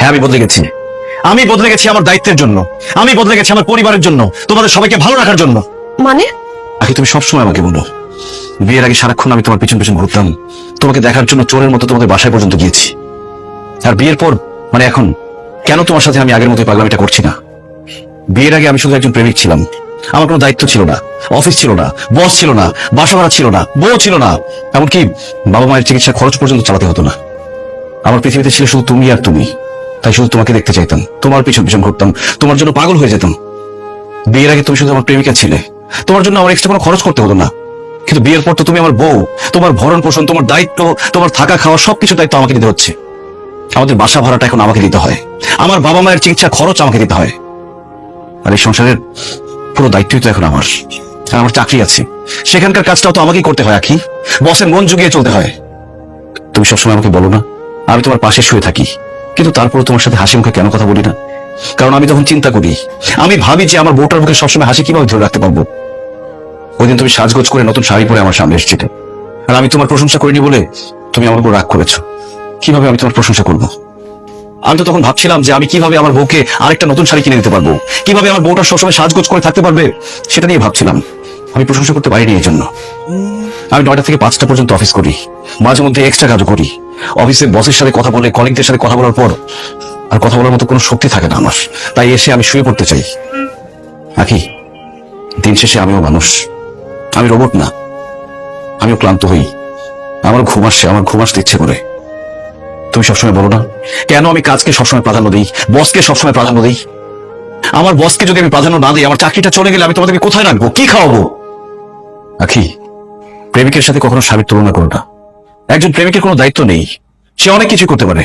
হ্যাঁ, আমি বদলে গেছি। আমি বদলে গেছি আমার দায়িত্বের জন্য, আমি বদলে গেছি আমার পরিবারের জন্য, তোমাদের সবাইকে ভালো রাখার জন্য। মানে? আগে তুমি সবসময় আমাকে বলো, বিয়ের আগে সারাক্ষণ আমি তোমার পিছন পিছন ঘুরতাম, তোমাকে দেখার জন্য চোরের মতো তোমাদের বাসায় পর্যন্ত গিয়েছি। আর বিয়ের পর মানে এখন কেন তোমার সাথে আমি আগের মতোই পাগলামিটা করছি না? বিয়ের আগে আমি শুধু একজন প্রেমিক ছিলাম, আমার কোনো দায়িত্ব ছিল না, অফিস ছিল না, বস ছিল না, বাসা ভাড়া ছিল না, বউ ছিল না, এমনকি বাবা মায়ের চিকিৎসা খরচ পর্যন্ত চালাতে হতো না। আমার পৃথিবীতে ছিল শুধু তুমি আর তুমি, তাই শুধু তোমাকে দেখতে চাইতাম, তোমার পিছন পিছন ঘুরতাম, তোমার জন্য পাগল হয়ে যেতাম। বিয়ের আগে তুমি শুধু আমার প্রেমিকা ছিলে, তোমার জন্য আমার এক্সট্রা কোনো খরচ করতে হতো না। কিন্তু বিয়ের পর তো তুমি আমার বউ, তোমার ভরণ পোষণ, তোমার দায়িত্ব, তোমার থাকা খাওয়া সবকিছু দায়িত্ব আমাকে দিতে হচ্ছে। আমাদের বাসা ভাড়াটা এখন আমাকে দিতে হয়, আমার বাবা মায়ের চিকিৎসা খরচ আমাকে দিতে হয়। আর এই সংসারের পুরো দায়িত্বই তো এখন আমার। আর আমার চাকরি আছে, সেখানকার কাজটাও তো আমাকেই করতে হয়। আখি, বসের মন জুগিয়ে চলতে হয়। তুমি সবসময় আমাকে বলো না আমি তোমার পাশে শুয়ে থাকি, কিন্তু তারপরে তোমার সাথে হাসি মুখে কেন কথা বলি না? কারণ আমি তখন চিন্তা করি, আমি ভাবি যে আমার বউটার মুখে সবসময় হাসি কিভাবে ধরে রাখতে পারবো। ওই দিন তুমি সাজগোজ করে নতুন শাড়ি পরে আমার সামনে এসেছিলে, আর আমি তোমার প্রশংসা করিনি বলে তুমি আমার উপর রাগ করেছো। কিভাবে আমি তোমার প্রশংসা করবো? আমি তো তখন ভাবছিলাম যে আমি কিভাবে আমার বউকে আরেকটা নতুন শাড়ি কিনে দিতে পারবো, কিভাবে আমার বউটা সবসময় সাজগোজ করে থাকতে পারবে, সেটা নিয়ে ভাবছিলাম। আমি প্রশংসা করতে পারিনি এই জন্য। আমি 9টা থেকে 5টা পর্যন্ত অফিস করি, মাঝে মধ্যে এক্সট্রা কাজও করি। অফিসে বসের সাথে কথা বলে, কলিগদের সাথে কথা বলার পর আর কথা বলার মতো কোনো শক্তি থাকে না আমার, তাই এসে আমি শুয়ে পড়তে চাই। আখি, দিন শেষে আমিও মানুষ, আমি রোবট না। আমিও ক্লান্ত হই, আমার ঘুম আসছে, আমার ঘুম আসতে ইচ্ছে করে। তুমি সবসময় বলো না কেন আমি কাজকে সবসময় প্রাধান্য দিই, বসকে সবসময় প্রাধান্য দিই? আমার বসকে যদি আমি প্রাধান্য না দিই, আমার চাকরিটা চলে গেলে আমি তোমাদেরকে কোথায় রাখবো, কি খাওয়াবো? আখি, প্রেমিকের সাথে কখনো স্বামীর তুলনা করো না। একজন প্রেমিকের কোনো দায়িত্ব নেই, সে অনেক কিছু করতে পারে,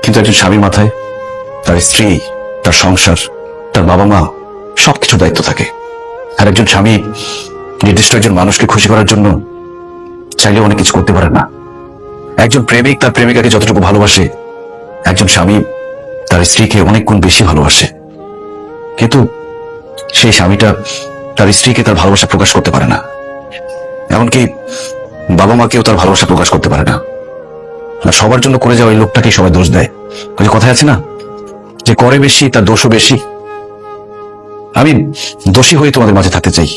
কিন্তু একজন স্বামীর মাথায় তার স্ত্রী, তার সংসার, তার বাবা মা সবকিছুর দায়িত্ব থাকে। আর একজন স্বামী নির্দিষ্ট একজন মানুষকে খুশি করার জন্য চাইলে অনেক কিছু করতে পারে না। একজন প্রেমিক তার প্রেমিকাকে যতটুকু ভালোবাসে, একজন স্বামী তার স্ত্রীকে অনেক গুণ বেশি ভালোবাসে। কিন্তু সেই স্বামীটা তার স্ত্রীকে তার ভালোবাসা প্রকাশ করতে পারে না, এমনকি বাবা মাকেও তার ভালোবাসা প্রকাশ করতে পারে না। আর সবার জন্য করে যাওয়া এই লোকটাকে সবাই দোষ দেয়। ওই যে কথায় আছে না, যে করে বেশি তার দোষও বেশি। আমি দোষী হয়ে তোমাদের মাঝে থাকতে চাই,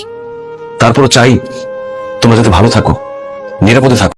তারপরও চাই তোমরা যাতে ভালো থাকো, নিরাপদে থাকো।